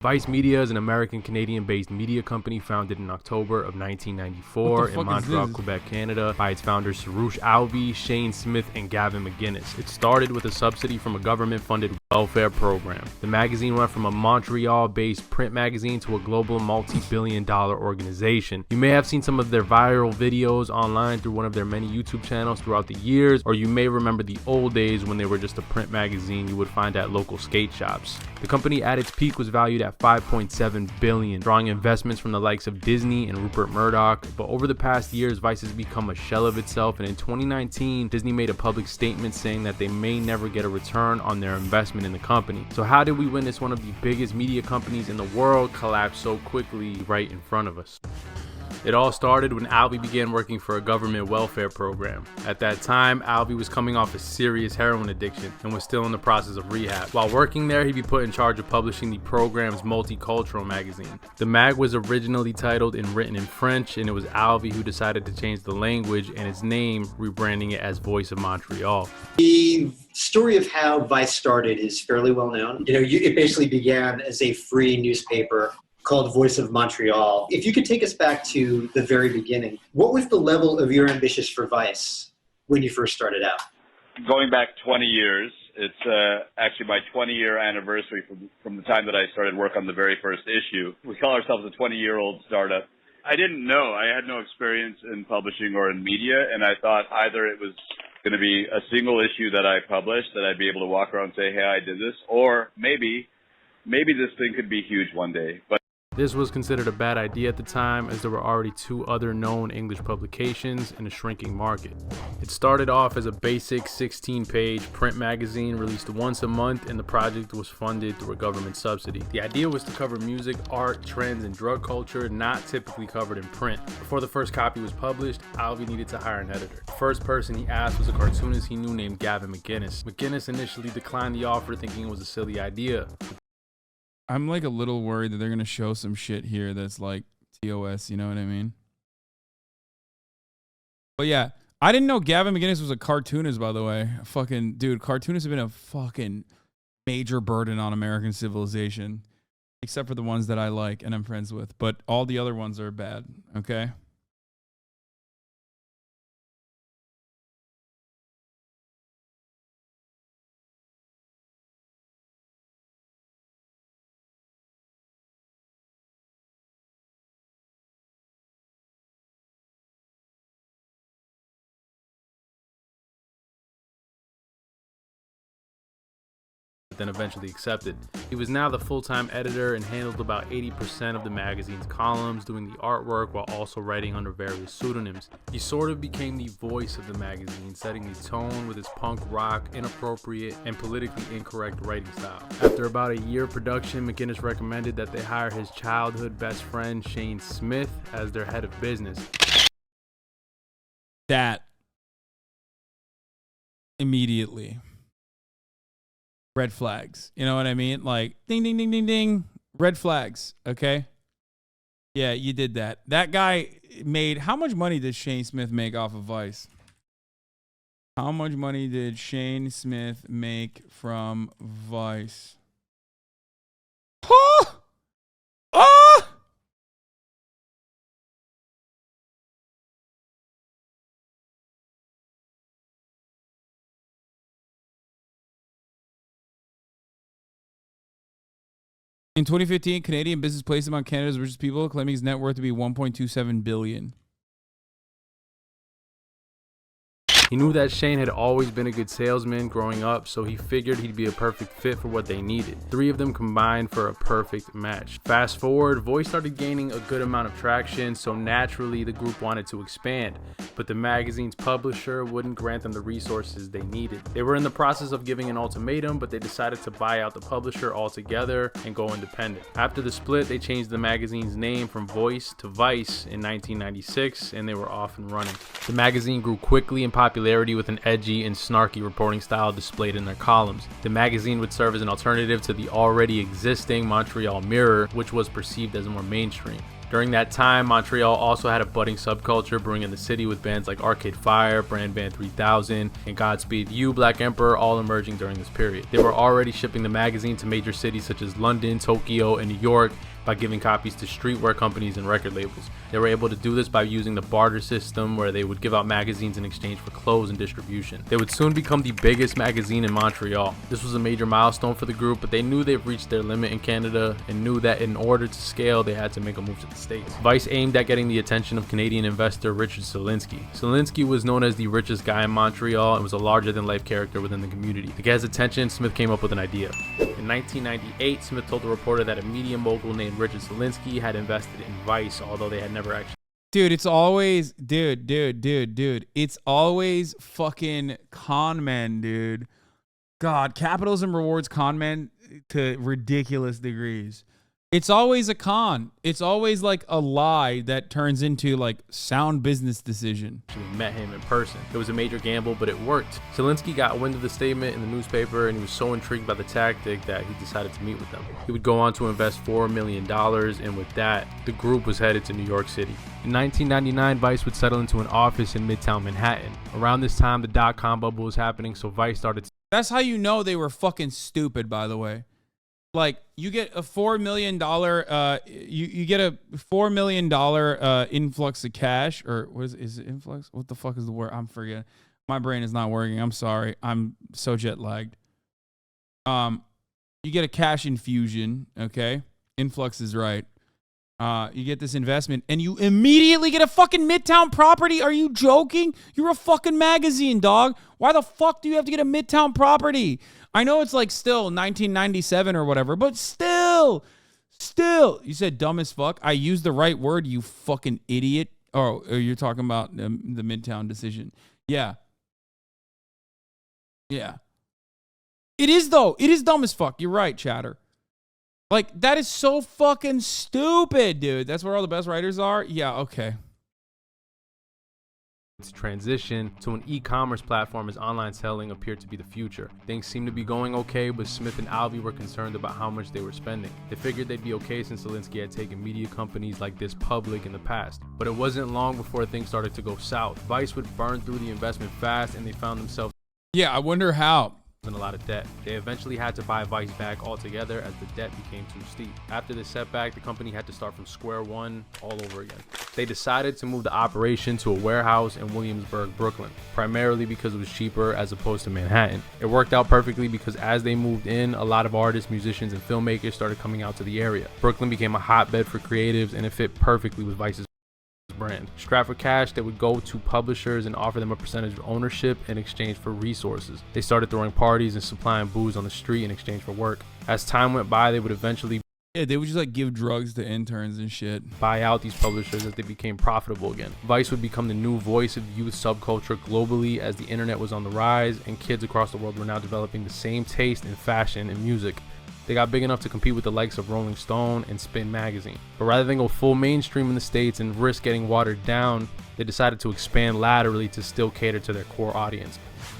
Vice Media is an American-Canadian-based media company founded in October of 1994 in Montreal, Quebec, Canada by its founders Soroush Alvey, Shane Smith, and Gavin McGuinness. It started with a subsidy from a government-funded welfare program. The magazine went from a Montreal-based print magazine to a global multi-billion-dollar organization. You may have seen some of their viral videos online through one of their many YouTube channels throughout the years, or you may remember the old days when they were just a print magazine you would find at local skate shops. The company at its peak was valued at $5.7 billion, drawing investments from the likes of Disney and Rupert Murdoch. But over the past years, Vice has become a shell of itself, and in 2019, Disney made a public statement saying that they may never get a return on their investment in the company. So how did we witness one of the biggest media companies in the world collapse so quickly right in front of us? It all started when Alvey began working for a government welfare program. At that time, Alvey was coming off a serious heroin addiction and was still in the process of rehab. While working there, he'd be put in charge of publishing the program's multicultural magazine. The mag was originally titled and written in French, and it was Alvey who decided to change the language and its name, rebranding it as Voice of Montreal. The story of how Vice started is fairly well known. It basically began as a free newspaper called Voice of Montreal. If you could take us back to the very beginning, what was the level of your ambitions for Vice when you first started out? Going back 20 years, it's actually my 20-year anniversary from the time that I started work on the very first issue. We call ourselves a 20-year-old startup. I didn't know. I had no experience in publishing or in media, and I thought either it was going to be a single issue that I published, that I'd be able to walk around and say, hey, I did this, or maybe this thing could be huge one day. But this was considered a bad idea at the time, as there were already two other known English publications in a shrinking market. It started off as a basic 16-page print magazine released once a month, and the project was funded through a government subsidy. The idea was to cover music, art, trends, and drug culture not typically covered in print. Before the first copy was published, Alvey needed to hire an editor. The first person he asked was a cartoonist he knew named Gavin McGuinness. McGuinness initially declined the offer, thinking it was a silly idea. I'm like a little worried that they're going to show some shit here that's like TOS, you know what I mean? But yeah, I didn't know Gavin McGuinness was a cartoonist, by the way. Fucking, dude, cartoonists have been a fucking major burden on American civilization, except for the ones that I like and I'm friends with. But all the other ones are bad, okay? Then eventually accepted. He was now the full-time editor and handled about 80% of the magazine's columns, doing the artwork while also writing under various pseudonyms. He sort of became the voice of the magazine, setting the tone with his punk rock, inappropriate, and politically incorrect writing style. After about a year of production, McGuinness recommended that they hire his childhood best friend Shane Smith as their head of business. That immediately. Red flags. You know what I mean? Like, ding, ding, ding, ding, ding. Red flags. Okay? Yeah, you did that. That guy made... How much money did Shane Smith make off of Vice? How much money did Shane Smith make from Vice? Oh! Oh! In 2015, Canadian business placed him on Canada's richest people, claiming his net worth to be $1.27 billion. He knew that Shane had always been a good salesman growing up, so he figured he'd be a perfect fit for what they needed. Three of them combined for a perfect match. Fast forward, Voice started gaining a good amount of traction, so naturally the group wanted to expand, but the magazine's publisher wouldn't grant them the resources they needed. They were in the process of giving an ultimatum, but they decided to buy out the publisher altogether and go independent. After the split, they changed the magazine's name from Voice to Vice in 1996, and they were off and running. The magazine grew quickly in popularity with an edgy and snarky reporting style displayed in their columns. The magazine would serve as an alternative to the already existing Montreal Mirror, which was perceived as more mainstream. During that time, Montreal also had a budding subculture brewing in the city with bands like Arcade Fire, Brand Band 3000, and Godspeed You, Black Emperor, all emerging during this period. They were already shipping the magazine to major cities such as London, Tokyo, and New York by giving copies to streetwear companies and record labels. They were able to do this by using the barter system, where they would give out magazines in exchange for clothes and distribution. They would soon become the biggest magazine in Montreal. This was a major milestone for the group, but they knew they've reached their limit in Canada and knew that in order to scale, they had to make a move to the States. Vice aimed at getting the attention of Canadian investor Richard Solinsky. Solinsky was known as the richest guy in Montreal and was a larger-than-life character within the community. To get his attention, Smith came up with an idea. In 1998, Smith told the reporter that a media mogul named Richard Solinsky had invested in Vice, although they had never actually. Dude, it's always, dude. It's always fucking con men, dude. God, capitalism rewards con men to ridiculous degrees. It's always a con. It's always like a lie that turns into like sound business decision. Met him in person. It was a major gamble, but it worked. Solinsky got wind of the statement in the newspaper, and he was so intrigued by the tactic that he decided to meet with them. He would go on to invest $4 million, and with that, the group was headed to New York City. In 1999, Vice would settle into an office in Midtown Manhattan. Around this time, the dot-com bubble was happening, so Vice started. That's how you know they were fucking stupid, by the way. Like, you get a $4 million, you get a $4 million influx of cash, or what is it influx? What the fuck is the word? I'm forgetting. My brain is not working. I'm sorry. I'm so jet lagged. You get a cash infusion, okay? Influx is right. You get this investment, and you immediately get a fucking Midtown property. Are you joking? You're a fucking magazine, dog. Why the fuck do you have to get a Midtown property? I know it's like still 1997 or whatever, but still, you said dumb as fuck. I used the right word, you fucking idiot. Oh, you're talking about the Midtown decision. Yeah. It is, though. It is dumb as fuck. You're right, chatter. Like, that is so fucking stupid, dude. That's where all the best writers are? Yeah, okay. Its transition to an e-commerce platform as online selling appeared to be the future. Things seemed to be going okay, but Smith and Alvey were concerned about how much they were spending. They figured they'd be okay since Solinsky had taken media companies like this public in the past. But it wasn't long before things started to go south. Vice would burn through the investment fast, and they found themselves I wonder how. in a lot of debt. They eventually had to buy Vice back altogether as the debt became too steep. After this setback, the company had to start from square one all over again. They decided to move the operation to a warehouse in Williamsburg, Brooklyn, primarily because it was cheaper as opposed to Manhattan. It worked out perfectly because as they moved in, a lot of artists, musicians, and filmmakers started coming out to the area. Brooklyn became a hotbed for creatives, and it fit perfectly with Vice's brand. Strapped for cash, they would go to publishers and offer them a percentage of ownership in exchange for resources. They started throwing parties and supplying booze on the street in exchange for work. As time went by, they would eventually they would just like give drugs to interns and shit. Buy out these publishers as they became profitable again. Vice would become the new voice of youth subculture globally as the internet was on the rise, and kids across the world were now developing the same taste in fashion and music. They got big enough to compete with the likes of Rolling Stone and Spin magazine. But rather than go full mainstream in the States and risk getting watered down, they decided to expand laterally to still cater to their core audience.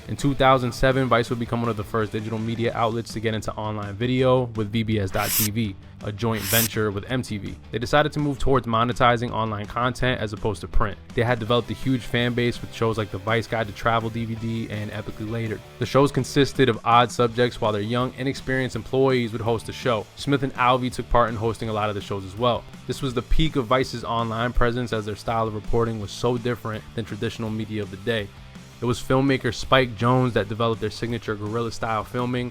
In 2007, Vice would become one of the first digital media outlets to get into online video with VBS.TV, a joint venture with MTV. They decided to move towards monetizing online content as opposed to print. They had developed a huge fan base with shows like the Vice Guide to Travel DVD and Epically Later. The shows consisted of odd subjects while their young, inexperienced employees would host a show. Smith and Alvey took part in hosting a lot of the shows as well. This was the peak of Vice's online presence as their style of reporting was so different than traditional media of the day. It was filmmaker Spike Jonze that developed their signature guerrilla style filming,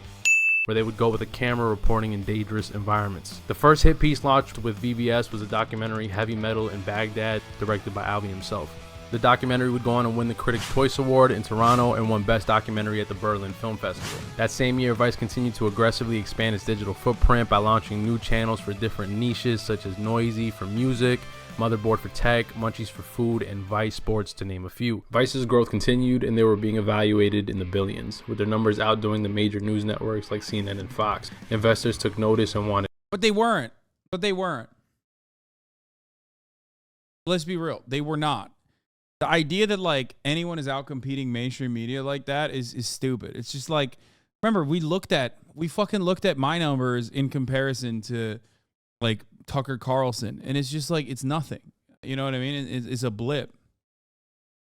where they would go with a camera reporting in dangerous environments. The first hit piece launched with VBS was a documentary Heavy Metal in Baghdad, directed by Alvey himself. The documentary would go on and win the Critics' Choice Award in Toronto and won Best Documentary at the Berlin Film Festival. That same year, Vice continued to aggressively expand its digital footprint by launching new channels for different niches such as Noisy for music, Motherboard for tech, Munchies for food, and Vice Sports, to name a few. Vice's growth continued, and they were being evaluated in the billions, with their numbers outdoing the major news networks like CNN and Fox. Investors took notice and wanted. But they weren't. Let's be real. They were not. The idea that like anyone is out competing mainstream media like that is stupid. It's just like, remember, we fucking looked at my numbers in comparison to like Tucker Carlson, and it's just like it's nothing. You know what I mean? It's a blip.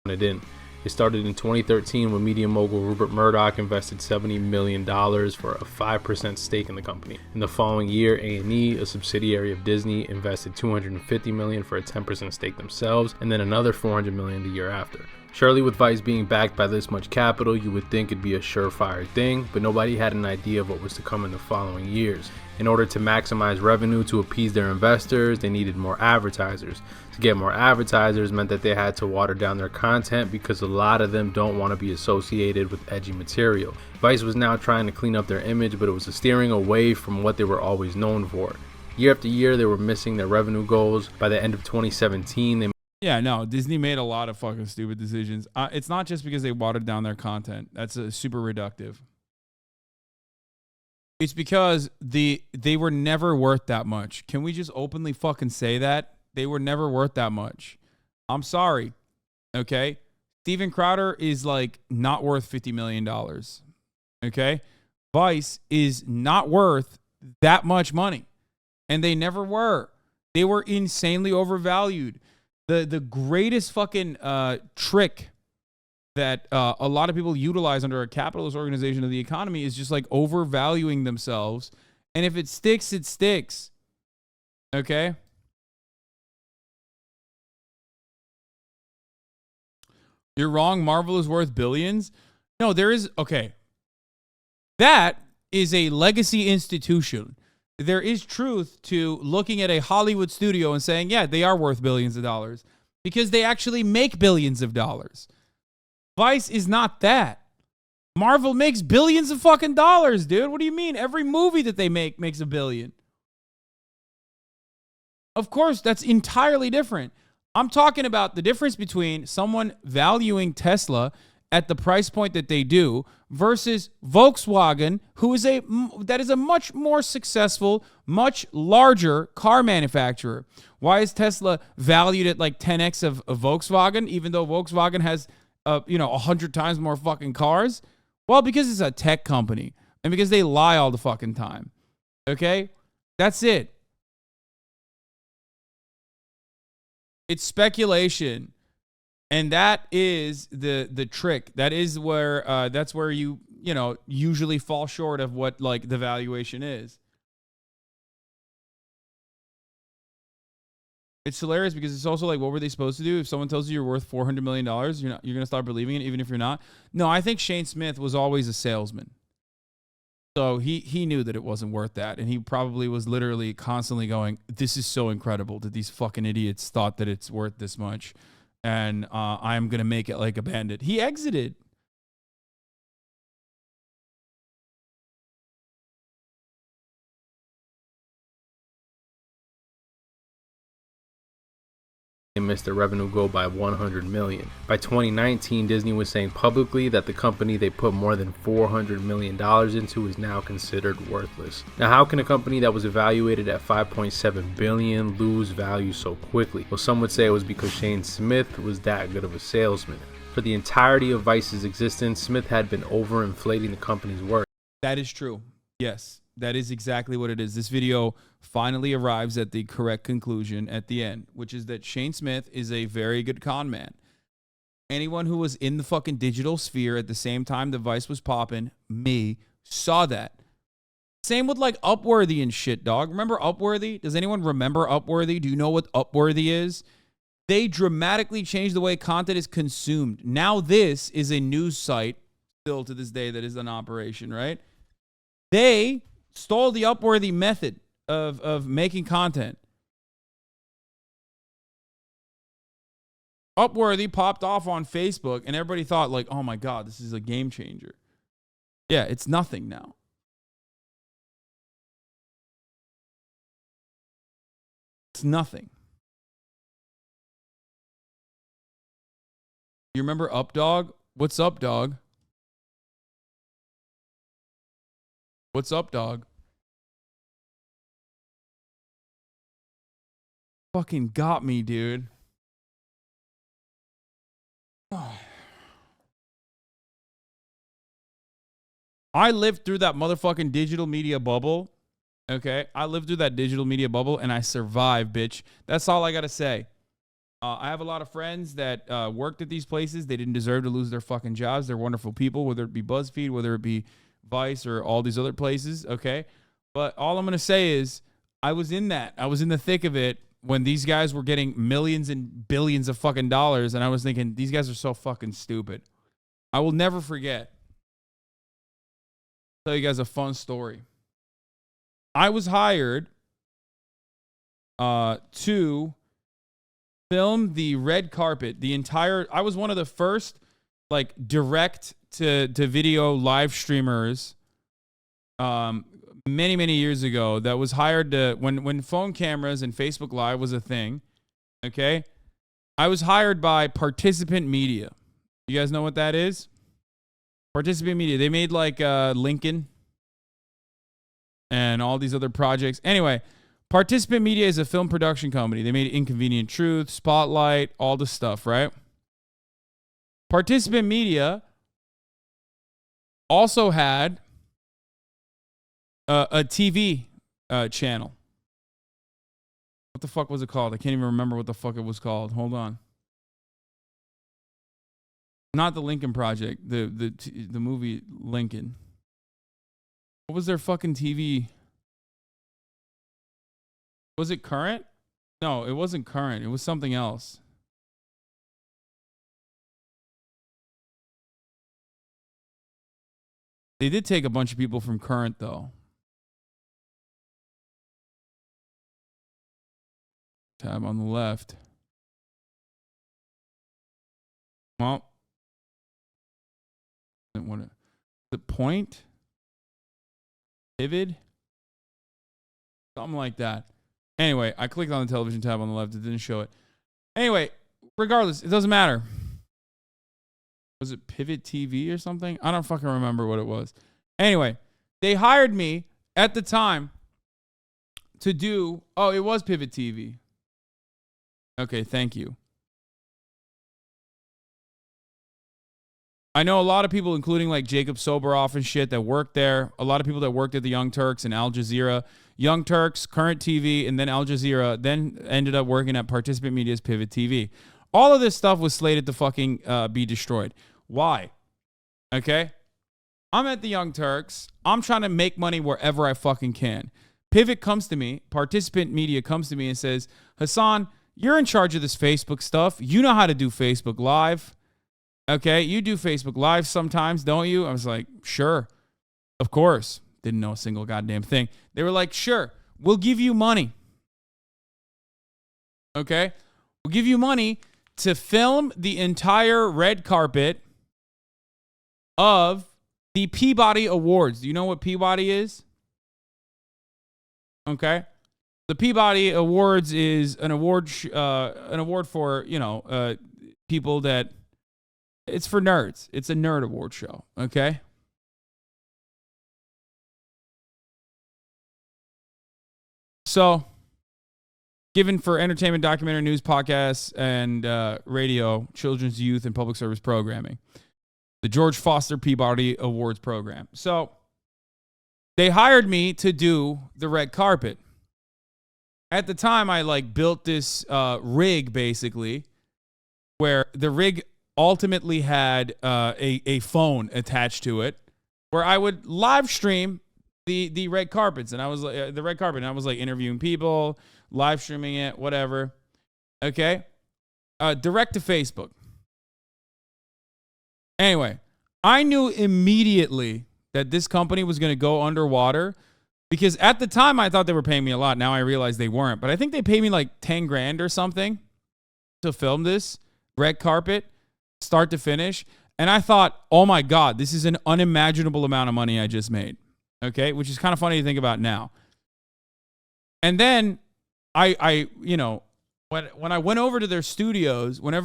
It didn't. It started in 2013 when media mogul Rupert Murdoch invested $70 million for a 5% stake in the company. In the following year, A&E, a subsidiary of Disney, invested $250 million for a 10% stake themselves, and then another $400 million the year after. Surely with Vice being backed by this much capital, you would think it'd be a surefire thing, but nobody had an idea of what was to come in the following years. In order to maximize revenue to appease their investors, they needed more advertisers. To get more advertisers meant that they had to water down their content because a lot of them don't want to be associated with edgy material. Vice was now trying to clean up their image, but it was a steering away from what they were always known for. Year after year, they were missing their revenue goals. By the end of 2017, they Yeah, no, Disney made a lot of fucking stupid decisions. It's not just because they watered down their content. That's super reductive. It's because they were never worth that much. Can we just openly fucking say that? They were never worth that much. I'm sorry. Okay? Steven Crowder is like not worth $50 million. Okay? Vice is not worth that much money. And they never were. They were insanely overvalued. The greatest fucking trick that a lot of people utilize under a capitalist organization of the economy is just like overvaluing themselves. And if it sticks, it sticks. Okay? You're wrong. Marvel is worth billions. No, there is. Okay. That is a legacy institution. There is truth to looking at a Hollywood studio and saying, yeah, they are worth billions of dollars because they actually make billions of dollars. Vice is not that. Marvel makes billions of fucking dollars, dude. What do you mean? Every movie that they make makes $1 billion. Of course, that's entirely different. I'm talking about the difference between someone valuing Tesla at the price point that they do versus Volkswagen, who is that is a much more successful, much larger car manufacturer. Why is Tesla valued at like 10x of Volkswagen, even though Volkswagen has 100 times more fucking cars? Well, because it's a tech company and because they lie all the fucking time. Okay? That's it. It's speculation. And that is the trick. That is where that's where you usually fall short of what like the valuation is. It's hilarious because it's also like, what were they supposed to do? If someone tells you you're worth $400 million, you're gonna start believing it, even if you're not. No, I think Shane Smith was always a salesman. So he knew that it wasn't worth that, and he probably was literally constantly going, "This is so incredible that these fucking idiots thought that it's worth this much." And I'm going to make it like a bandit. He exited. They missed their revenue goal by $100 million. By 2019, Disney was saying publicly that the company they put more than $400 million into is now considered worthless. Now, how can a company that was evaluated at $5.7 billion lose value so quickly? Well, some would say it was because Shane Smith was that good of a salesman. For the entirety of Vice's existence, Smith had been overinflating the company's worth. That is true. Yes, that is exactly what it is. This video finally arrives at the correct conclusion at the end, which is that Shane Smith is a very good con man. Anyone who was in the fucking digital sphere at the same time the Vice was popping, saw that. Same with like Upworthy and shit, dog. Remember Upworthy? Does anyone remember Upworthy? Do you know what Upworthy is? They dramatically changed the way content is consumed. Now this is a news site, still to this day, that is in operation, right? They stole the Upworthy method of making content. Upworthy popped off on Facebook, and everybody thought, like, oh my God, this is a game changer. Yeah, it's nothing now. It's nothing. You remember Updog? What's up, dog? What's up, dog? Fucking got me, dude. I lived through that motherfucking digital media bubble Okay, I lived through that digital media bubble and I survived, bitch. That's all I gotta say. I have a lot of friends that worked at these places. They didn't deserve to lose their fucking jobs. They're wonderful people, whether it be BuzzFeed, whether it be Vice, or all these other places. Okay, but all I'm gonna say is I was in that. I was in the thick of it when these guys were getting millions and billions of fucking dollars, and I was thinking these guys are so fucking stupid. I will never forget. I'll tell you guys a fun story. I was hired to film the red carpet, I was one of the first like direct to video live streamers many years ago that was hired to when phone cameras and Facebook Live was a thing. Okay, I was hired by Participant Media. You guys know what that is? Participant Media. They made like Lincoln and all these other projects. Anyway, Participant Media is a film production company. They made Inconvenient Truth, Spotlight, all the stuff, right? Participant Media also had a TV channel. What the fuck was it called? I can't even remember what the fuck it was called. Hold on. Not the Lincoln Project, the movie Lincoln. What was their fucking TV? Was it Current? No, it wasn't Current. It was something else. They did take a bunch of people from Current, though. Tab on the left. Well, the Point? Vivid? Something like that. Anyway, I clicked on the television tab on the left. It didn't show it. Anyway, regardless, it doesn't matter. Was it Pivot TV or something? I don't fucking remember what it was. Anyway, they hired me at the time to do... Oh, it was Pivot TV. Okay, thank you. I know a lot of people, including like Jacob Soboroff and shit, that worked there. A lot of people that worked at the Young Turks and Al Jazeera. Young Turks, Current TV, and then Al Jazeera, then ended up working at Participant Media's Pivot TV. All of this stuff was slated to fucking be destroyed. Why? Okay? I'm at the Young Turks. I'm trying to make money wherever I fucking can. Pivot comes to me, Participant Media comes to me and says, Hasan, you're in charge of this Facebook stuff. You know how to do Facebook Live. Okay, you do Facebook Live sometimes, don't you? I was like, sure, of course. Didn't know a single goddamn thing. They were like, sure, we'll give you money. Okay, we'll give you money to film the entire red carpet of the Peabody Awards. Do you know what Peabody is? Okay, the Peabody Awards is an award for, you know, people that... It's for nerds. It's a nerd award show, okay? So, given for entertainment, documentary, news, podcasts, and radio, children's, youth, and public service programming. The George Foster Peabody Awards program. So, they hired me to do the red carpet. At the time, I like built this rig, basically, where the rig ultimately had a phone attached to it, where I would live stream the red carpets, and I was the red carpet, and I was like interviewing people, live streaming it, whatever. Okay, direct to Facebook. Anyway, I knew immediately that this company was going to go underwater, because at the time I thought they were paying me a lot. Now I realize they weren't, but I think they paid me like 10 grand or something to film this red carpet, start to finish. And I thought, oh my God, this is an unimaginable amount of money I just made. Okay, which is kind of funny to think about now. And then I you know, when I went over to their studios, when I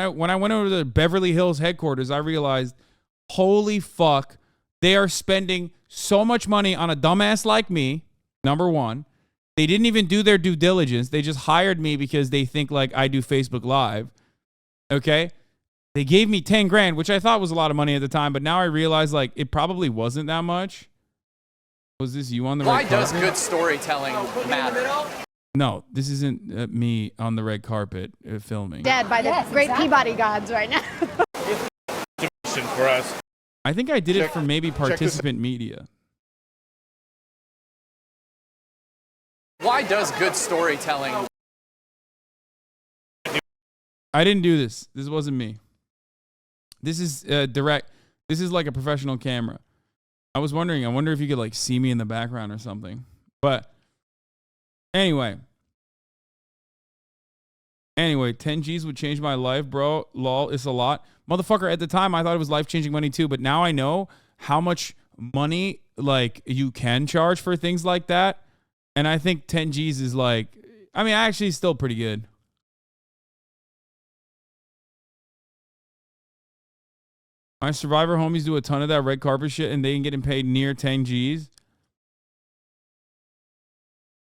went over to the Beverly Hills headquarters, I realized, holy fuck, they are spending so much money on a dumbass like me. Number one, they didn't even do their due diligence. They just hired me because they think like I do Facebook Live. Okay. They gave me 10 grand, which I thought was a lot of money at the time, but now I realize like it probably wasn't that much. Was this you on the Why red carpet? does good storytelling matter? No, this isn't me on the red carpet filming. Dead by the great Peabody gods right now. For us. I think I did it for maybe participant media. Why does good storytelling? I didn't do this. This wasn't me. This is direct. This is like a professional camera. I was wondering. I wonder if you could like see me in the background or something. But anyway, 10 G's would change my life, bro. Lol, it's a lot. Motherfucker, at the time, I thought it was life-changing money too, but now I know how much money, like, you can charge for things like that, and I think 10 G's is, like, I mean, actually still pretty good. My Survivor homies do a ton of that red carpet shit, and they ain't getting paid near 10 G's.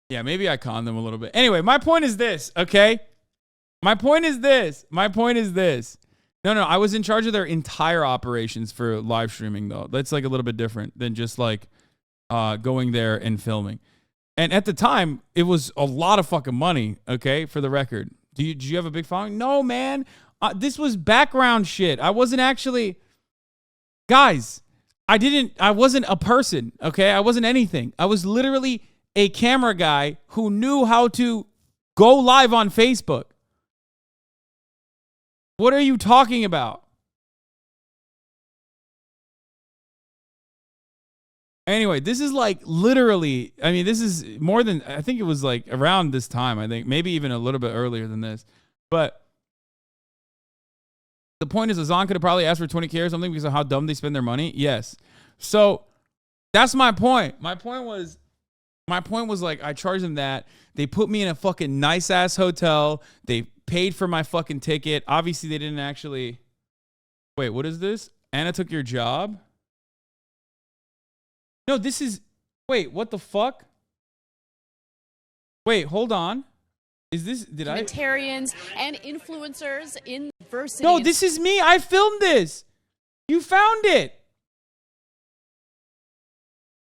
Yeah, maybe I conned them a little bit. Anyway, my point is this, okay? My point is this. No, I was in charge of their entire operations for live streaming, though. That's like a little bit different than just like going there and filming. And at the time, it was a lot of fucking money, okay, for the record. Did you have a big following? No, man. This was background shit. I wasn't actually... Guys, I wasn't a person, okay? I wasn't anything. I was literally a camera guy who knew how to go live on Facebook. What are you talking about? Anyway, this is like literally, I mean, this is more than, I think it was like around this time, I think, maybe even a little bit earlier than this. But the point is, Hasan could have probably asked for 20K or something because of how dumb they spend their money. Yes. So that's my point. My point was like, I charged them that. They put me in a fucking nice ass hotel. They paid for my fucking ticket. Obviously, they didn't actually. Wait, what is this? Anna took your job? No, this is. Wait, what the fuck? Wait, hold on. Is this. Did I? Humanitarians and influencers in diversity. No, this is me. I filmed this. You found it.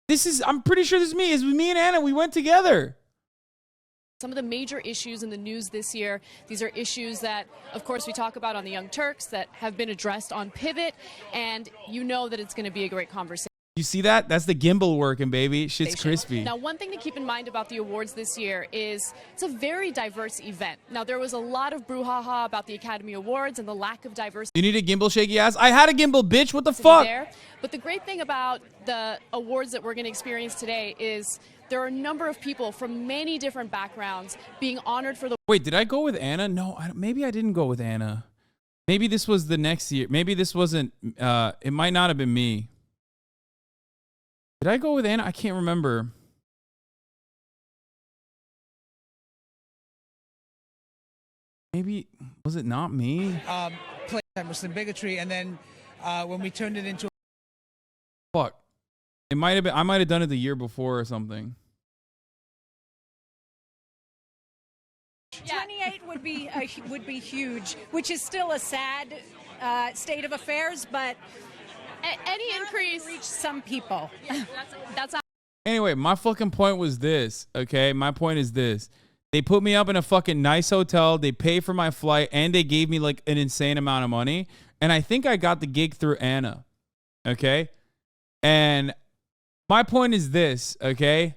This is. I'm pretty sure this is me. It's with me and Anna. We went together. Some of the major issues in the news this year, these are issues that, of course, we talk about on the Young Turks that have been addressed on Pivot, and you know that it's going to be a great conversation. You see that? That's the gimbal working, baby. Shit's crispy. Now, one thing to keep in mind about the awards this year is it's a very diverse event. Now, there was a lot of brouhaha about the Academy Awards and the lack of diversity. You need a gimbal, shaky ass? I had a gimbal, bitch. What the fuck? There. But the great thing about the awards that we're going to experience today is there are a number of people from many different backgrounds being honored for the... Wait, did I go with Anna? No, maybe I didn't go with Anna. Maybe this was the next year. Maybe this wasn't... it might not have been me. Did I go with Anna? I can't remember. Maybe... Was it not me? Muslim bigotry, and then when we turned it into... Fuck. It might have been... I might have done it the year before or something. 28 would be huge, which is still a sad state of affairs, but any increase reach some people. Yeah, that's Anyway, my fucking point was this, okay? My point is this. They put me up in a fucking nice hotel, they paid for my flight, and they gave me like an insane amount of money. And I think I got the gig through Anna, okay? And my point is this, okay?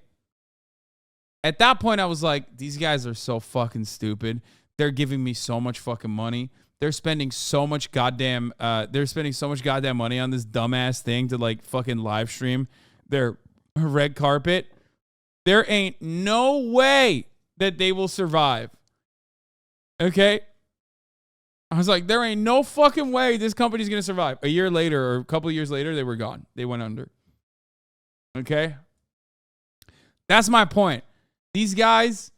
At that point, I was like, these guys are so fucking stupid. They're giving me so much fucking money. They're spending so much goddamn money on this dumbass thing to like fucking live stream their red carpet. There ain't no way that they will survive. Okay? I was like, there ain't no fucking way this company's gonna survive. A year later or a couple of years later, they were gone. They went under. Okay? That's my point. These guys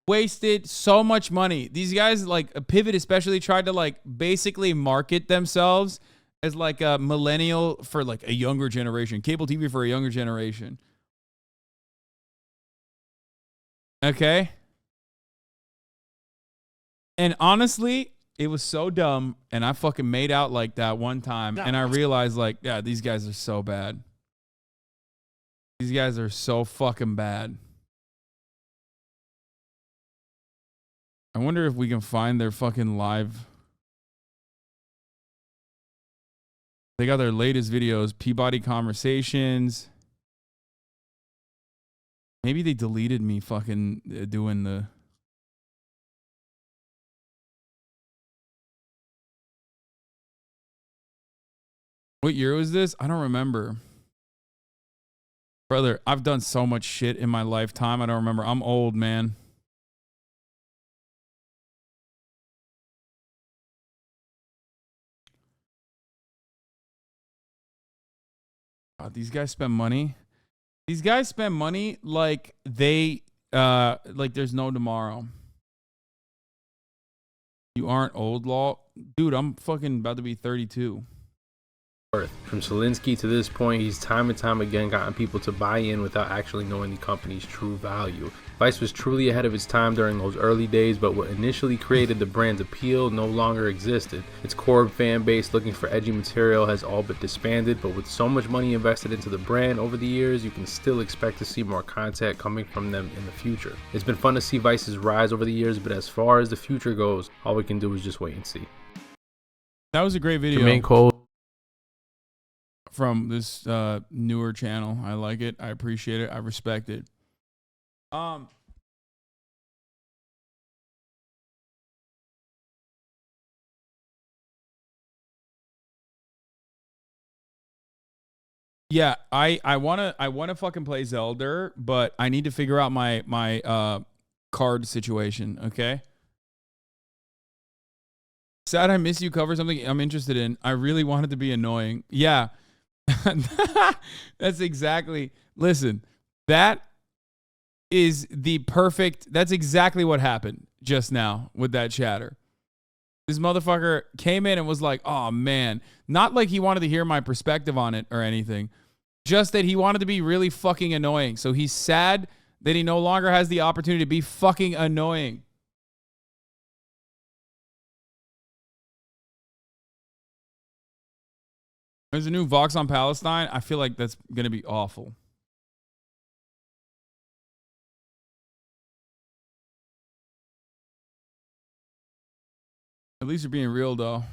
wasted so much money. These guys, like a Pivot especially, tried to like basically market themselves as like a millennial for like a younger generation, cable TV for a younger generation. Okay? And honestly, it was so dumb, and I fucking made out like that one time, and I realized like, yeah, these guys are so bad. These guys are so fucking bad. I wonder if we can find their fucking live. They got their latest videos, Peabody Conversations. Maybe they deleted me fucking doing the... What year was this? I don't remember. Brother, I've done so much shit in my lifetime. I don't remember. I'm old, man. God, these guys spend money. These guys spend money like they like there's no tomorrow. You aren't old, law. Dude, I'm fucking about to be 32. From Selinsky to this point, he's time and time again gotten people to buy in without actually knowing the company's true value. Vice was truly ahead of its time during those early days, but what initially created the brand's appeal no longer existed. Its core fan base looking for edgy material has all but disbanded, but with so much money invested into the brand over the years, you can still expect to see more content coming from them in the future. It's been fun to see Vice's rise over the years, but as far as the future goes, all we can do is just wait and see. That was a great video. Jermaine Cole from this newer channel. I like it. I appreciate it. I respect it. Yeah, I wanna fucking play Zelda, but I need to figure out my card situation, okay? Sad I Miss You cover something I'm interested in. I really want it to be annoying. Yeah. That's exactly. Listen, that is the perfect. That's exactly what happened just now with that chatter. This motherfucker came in and was like, oh man, not like he wanted to hear my perspective on it or anything, just that he wanted to be really fucking annoying. So he's sad that he no longer has the opportunity to be fucking annoying. There's a new Vox on Palestine. I feel like that's going to be awful. At least you're being real, though.